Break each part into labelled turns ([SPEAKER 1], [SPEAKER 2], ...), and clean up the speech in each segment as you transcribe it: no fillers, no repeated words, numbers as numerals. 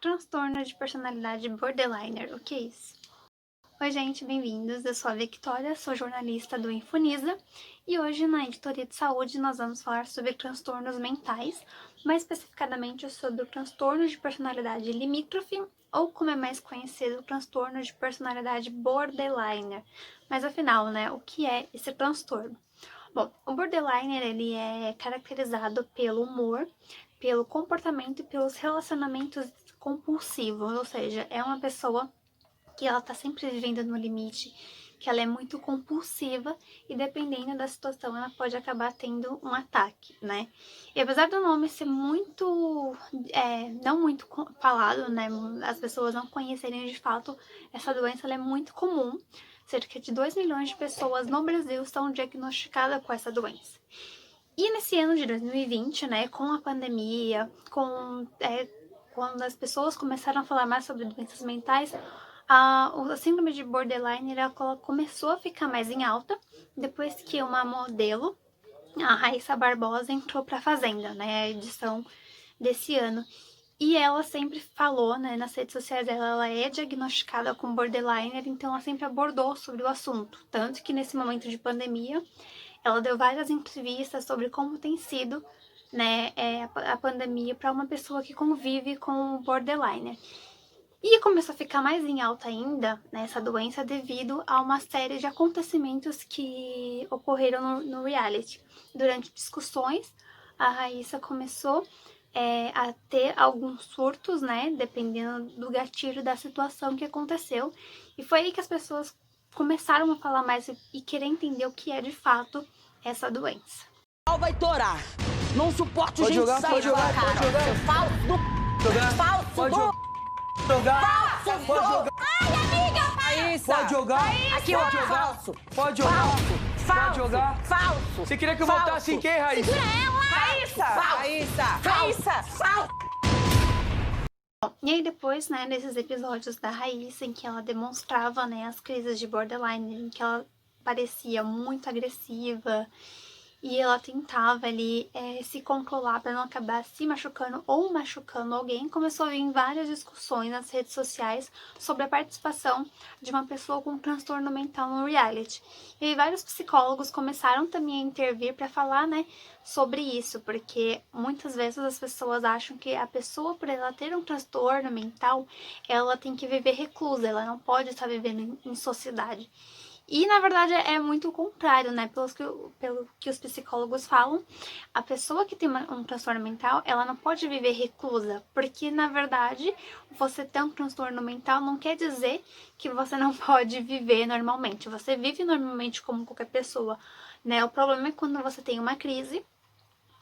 [SPEAKER 1] Transtorno de personalidade borderliner, o que é isso? Oi gente, bem-vindos, eu sou a Victoria, sou jornalista do Infuniza e hoje na editoria de saúde nós vamos falar sobre transtornos mentais, mais especificadamente sobre o transtorno de personalidade limítrofe ou como é mais conhecido, o transtorno de personalidade borderliner. Mas afinal, o que é esse transtorno? Bom, o borderliner ele é caracterizado pelo humor, pelo comportamento e pelos relacionamentos compulsivos, ou seja, é uma pessoa que ela tá sempre vivendo no limite, que ela é muito compulsiva e dependendo da situação ela pode acabar tendo um ataque, né? E apesar do nome ser muito, não muito falado, né? As pessoas não conhecerem de fato, essa doença ela é muito comum. Cerca de 2 milhões de pessoas no Brasil estão diagnosticadas com essa doença. E nesse ano de 2020, né, com a pandemia, quando as pessoas começaram a falar mais sobre doenças mentais, a síndrome de borderline ela começou a ficar mais em alta depois que uma modelo, a Raíssa Barbosa, entrou para a Fazenda, né, a edição desse ano. E ela sempre falou, né, nas redes sociais dela, ela é diagnosticada com borderliner, então ela sempre abordou sobre o assunto. Tanto que nesse momento de pandemia, ela deu várias entrevistas sobre como tem sido, né, a pandemia para uma pessoa que convive com o borderliner. E começou a ficar mais em alta ainda, né, essa doença devido a uma série de acontecimentos que ocorreram no reality. Durante discussões, a Raíssa começou a ter alguns surtos, né, dependendo do gatilho da situação que aconteceu. E foi aí que as pessoas começaram a falar mais e querer entender o que é de fato essa doença.
[SPEAKER 2] Vai torar. Não suporto
[SPEAKER 3] pode
[SPEAKER 2] gente
[SPEAKER 3] jogar,
[SPEAKER 2] sair
[SPEAKER 3] pode jogar,
[SPEAKER 2] cara.
[SPEAKER 3] pode jogar.
[SPEAKER 2] Seu falso do...
[SPEAKER 3] Jogar,
[SPEAKER 2] Falso
[SPEAKER 3] pode
[SPEAKER 2] do...
[SPEAKER 3] jogar,
[SPEAKER 2] Falso
[SPEAKER 3] pode
[SPEAKER 2] do...
[SPEAKER 3] jogar.
[SPEAKER 2] Ai, amiga! Raíssa!
[SPEAKER 3] Pode jogar,
[SPEAKER 2] Aqui,
[SPEAKER 3] pode
[SPEAKER 2] ó,
[SPEAKER 3] jogar.
[SPEAKER 2] falso.
[SPEAKER 3] Pode jogar,
[SPEAKER 2] Falso.
[SPEAKER 3] pode jogar.
[SPEAKER 2] Falso.
[SPEAKER 3] Você queria que eu
[SPEAKER 2] Falso.
[SPEAKER 3] voltasse em quem, Raíssa?
[SPEAKER 2] Segura ela!
[SPEAKER 4] Raíssa!
[SPEAKER 2] Falso.
[SPEAKER 4] Raíssa!
[SPEAKER 2] Raíssa! Falso.
[SPEAKER 1] E aí depois, né, desses episódios da Raíssa em que ela demonstrava, né, as crises de borderline, em que ela parecia muito agressiva e ela tentava ali se controlar para não acabar se machucando ou machucando alguém, começou a vir várias discussões nas redes sociais sobre a participação de uma pessoa com transtorno mental no reality. E aí vários psicólogos começaram também a intervir para falar, né, sobre isso, porque muitas vezes as pessoas acham que a pessoa, por ela ter um transtorno mental, ela tem que viver reclusa, ela não pode estar vivendo em sociedade. E, na verdade, é muito o contrário, né? Pelo que os psicólogos falam, a pessoa que tem um transtorno mental, ela não pode viver reclusa, porque, na verdade, você ter um transtorno mental não quer dizer que você não pode viver normalmente. Você vive normalmente como qualquer pessoa, né? O problema é quando você tem uma crise,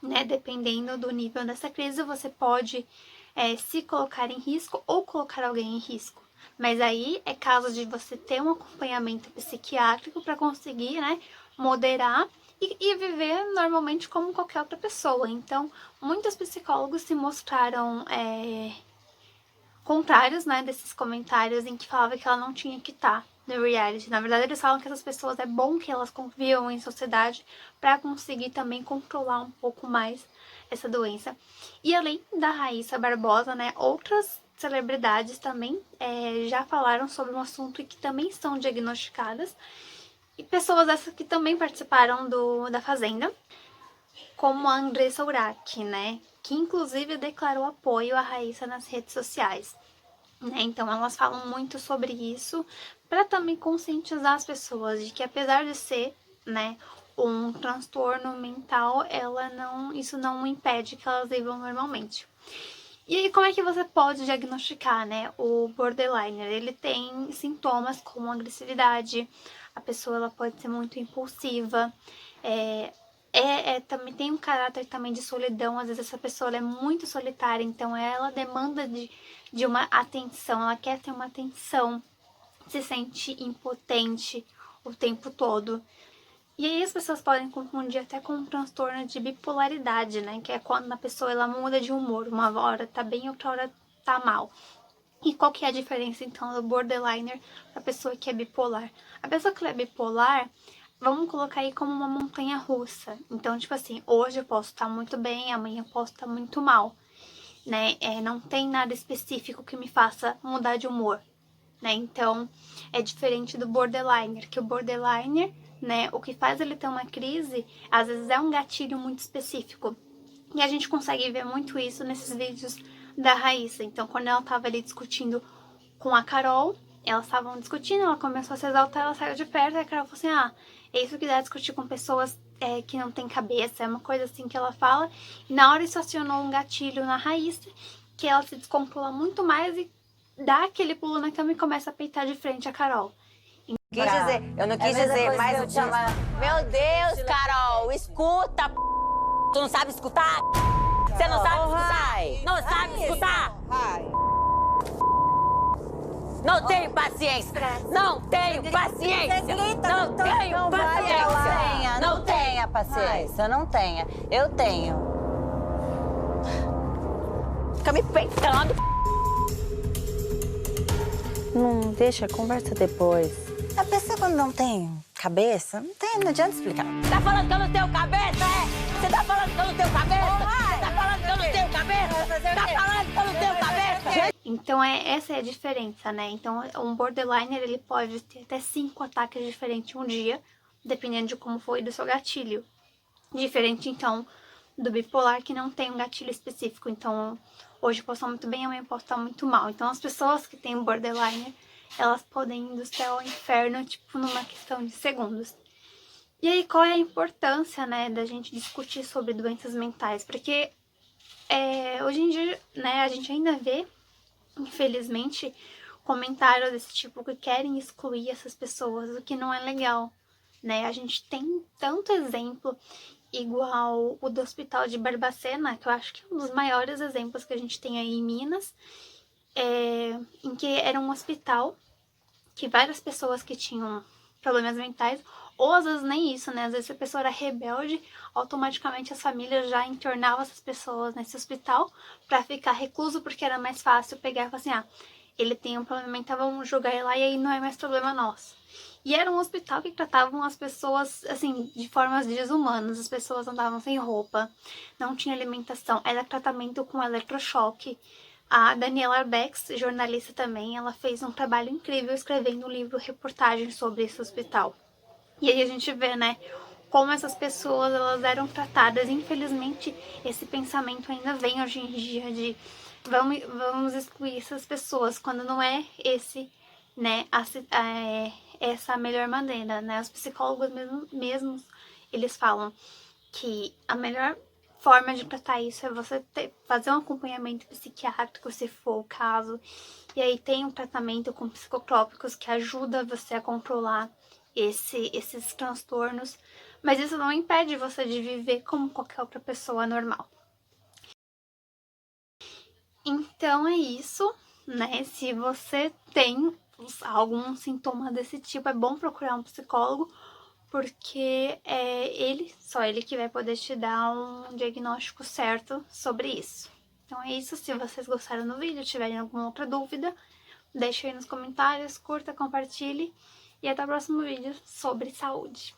[SPEAKER 1] né? Dependendo do nível dessa crise, você pode se colocar em risco ou colocar alguém em risco. Mas aí é caso de você ter um acompanhamento psiquiátrico para conseguir, né, moderar e viver normalmente como qualquer outra pessoa. Então, muitos psicólogos se mostraram contrários, né, desses comentários em que falava que ela não tinha que estar no reality. Na verdade, eles falam que essas pessoas é bom que elas convivam em sociedade para conseguir também controlar um pouco mais essa doença. E além da Raíssa Barbosa, né, outras celebridades também já falaram sobre um assunto e que também são diagnosticadas. E pessoas essas que também participaram da Fazenda, como a Andressa Urach, né, que inclusive declarou apoio à Raíssa nas redes sociais. Então elas falam muito sobre isso para também conscientizar as pessoas de que apesar de ser, né, um transtorno mental, isso não impede que elas vivam normalmente. E aí, como é que você pode diagnosticar, né, o borderliner? Ele tem sintomas como agressividade, a pessoa ela pode ser muito impulsiva, também tem um caráter também de solidão, às vezes essa pessoa ela é muito solitária, então ela demanda de uma atenção, ela quer ter uma atenção, se sente impotente o tempo todo. E aí as pessoas podem confundir até com um transtorno de bipolaridade, né? Que é quando a pessoa ela muda de humor, uma hora tá bem, outra hora tá mal. E qual que é a diferença então do borderliner para a pessoa que é bipolar? A pessoa que é bipolar, vamos colocar aí como uma montanha russa. Então, tipo assim, hoje eu posso estar muito bem, amanhã eu posso estar muito mal. né? Não tem nada específico que me faça mudar de humor, né? Então, é diferente do borderliner, que o borderliner, né, o que faz ele ter uma crise, às vezes é um gatilho muito específico. E a gente consegue ver muito isso nesses vídeos da Raíssa. Então, quando ela tava ali discutindo com a Carol, elas estavam discutindo, ela começou a se exaltar, ela saiu de perto, e a Carol falou assim, é isso que dá discutir com pessoas que não tem cabeça, é uma coisa assim que ela fala. E na hora isso acionou um gatilho na Raíssa, que ela se descontrola muito mais e dá aquele pulo na cama e começa a peitar de frente a Carol.
[SPEAKER 4] Quis dizer, eu não quis dizer, mas eu te chamar. Meu Deus, Carol, escuta, p***. Tu não sabe escutar? Você não sabe escutar? Não sabe escutar? Não tenho paciência. Não tenho paciência. Não tenho paciência. Não tenha paciência, não tenha. Eu tenho. Fica me peitando. Não, deixa, conversa depois. A pessoa quando não tem cabeça, não adianta explicar. Tá falando que eu não tenho cabeça, é? Você tá falando que eu não tenho cabeça? Você tá falando que eu não tenho cabeça? Tá falando que eu não tenho cabeça?
[SPEAKER 1] Então, essa é a diferença, né? Então, um borderliner, ele pode ter até 5 ataques diferentes um dia, dependendo de como foi do seu gatilho. Diferente, então, do bipolar, que não tem um gatilho específico. Então, hoje eu posso estar muito bem, amanhã eu posso estar muito mal. Então, as pessoas que têm borderliner, elas podem ir do céu ao inferno, tipo, numa questão de segundos. E aí, qual é a importância, né, da gente discutir sobre doenças mentais? Porque hoje em dia, né, a gente ainda vê, infelizmente, comentários desse tipo que querem excluir essas pessoas, o que não é legal, né? A gente tem tanto exemplo, igual o do Hospital de Barbacena, que eu acho que é um dos maiores exemplos que a gente tem aí em Minas, em que era um hospital que várias pessoas que tinham problemas mentais, ou às vezes nem isso, né? Às vezes a pessoa era rebelde, automaticamente as famílias já internavam essas pessoas nesse hospital pra ficar recluso, porque era mais fácil pegar e falar assim, ele tem um problema mental, vamos jogar ele lá e aí não é mais problema nosso. E era um hospital que tratavam as pessoas, assim, de formas desumanas. As pessoas andavam sem roupa, não tinha alimentação, era tratamento com eletrochoque. A Daniela Arbex, jornalista também, ela fez um trabalho incrível escrevendo um livro reportagem sobre esse hospital. E aí a gente vê, né, como essas pessoas, elas eram tratadas. Infelizmente, esse pensamento ainda vem hoje em dia de vamos excluir essas pessoas, quando não é esse, né, essa a melhor maneira, né? Os psicólogos mesmos, eles falam que a melhor forma de tratar isso é você fazer um acompanhamento psiquiátrico, se for o caso. E aí tem um tratamento com psicotrópicos que ajuda você a controlar esses transtornos. Mas isso não impede você de viver como qualquer outra pessoa normal. Então é isso, né? Se você tem algum sintoma desse tipo, é bom procurar um psicólogo, porque só ele que vai poder te dar um diagnóstico certo sobre isso. Então é isso, se vocês gostaram do vídeo, tiverem alguma outra dúvida, deixa aí nos comentários, curta, compartilhe e até o próximo vídeo sobre saúde.